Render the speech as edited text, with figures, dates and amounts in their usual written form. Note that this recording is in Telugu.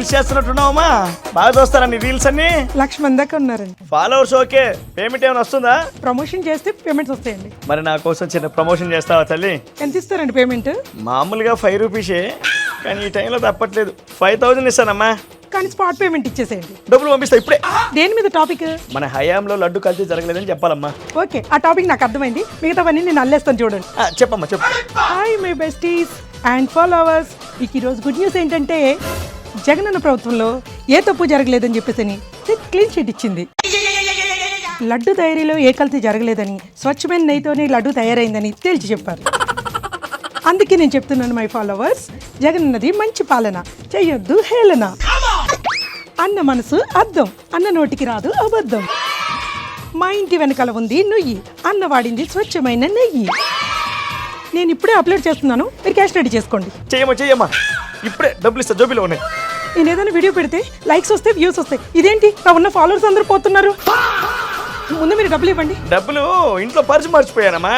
రీల్స్ చేస్తున్నట్టున్నావమ్మా. బాగా చూస్తారా నీ రీల్స్ అన్ని? 1,00,000 మంది దాకా ఉన్నారండి. ఫాలోవర్స్ ఓకే, పేమెంట్ ఏమైనా వస్తుందా? ప్రమోషన్ చేస్తే పేమెంట్స్ వస్తాయండి. మరి నా కోసం చిన్న ప్రమోషన్ చేస్తావా తల్లి? ఎంత ఇస్తారండి పేమెంట్? మామూలుగా 5 రూపీసే, కానీ ఈ టైంలో తప్పట్లేదు. 5,000 ఇస్తానమ్మా. కానీ స్పాట్ పేమెంట్ ఇచ్చేసేయండి. డబ్బులు పంపిస్తా ఇప్పుడే. దేని మీద టాపిక్? మన హయాంలో లడ్డు కల్తీ జరగలేదని చెప్పాలమ్మా. ఓకే, ఆ టాపిక్ నాకు అర్థమైంది. మిగతావన్నీ నేను అల్లేస్తాను చూడండి. చెప్పమ్మా చెప్పు. Hi my besties and followers. మీకు ఈరోజు గుడ్ న్యూస్ ఏంటంటే జగనన్న ప్రభుత్వంలో ఏ తప్పు జరగలేదని చెప్పేసి క్లీన్ షీట్ ఇచ్చింది. లడ్డు తయారీలో ఏ కల్తీ జరగలేదని, స్వచ్ఛమైన నెయ్యితోనే లడ్డు తయారైందని తేల్చి చెప్పారు. అందుకే నేను చెప్తున్నాను మై ఫాలోవర్స్, జగనన్నది మంచి పాలన, చెయ్యొద్దు హేళన. అన్న మనసు అద్దం, అన్న నోటికి రాదు అబద్ధం. మా ఇంటి వెనకాల ఉంది నుయ్యి, అన్న వాడింది స్వచ్ఛమైన నెయ్యి. నేను ఇప్పుడే అప్లోడ్ చేస్తున్నాను, మీరు క్యాష్ రెడీ చేసుకోండి. చెయ్యమ్మా ఇప్పుడే డబ్బులు ఇస్తా, జోబీలో ఉన్నాయి. నేను ఏదైనా వీడియో పెడితే లైక్స్ వస్తాయి, వ్యూస్ వస్తాయి. ఇదేంటి నా ఉన్న ఫాలోవర్స్ అందరూ పోతున్నారు? ముందు మీరు డబ్బులు ఇవ్వండి. డబ్బులు ఇంట్లో పర్సు మర్చిపోయానమ్మా.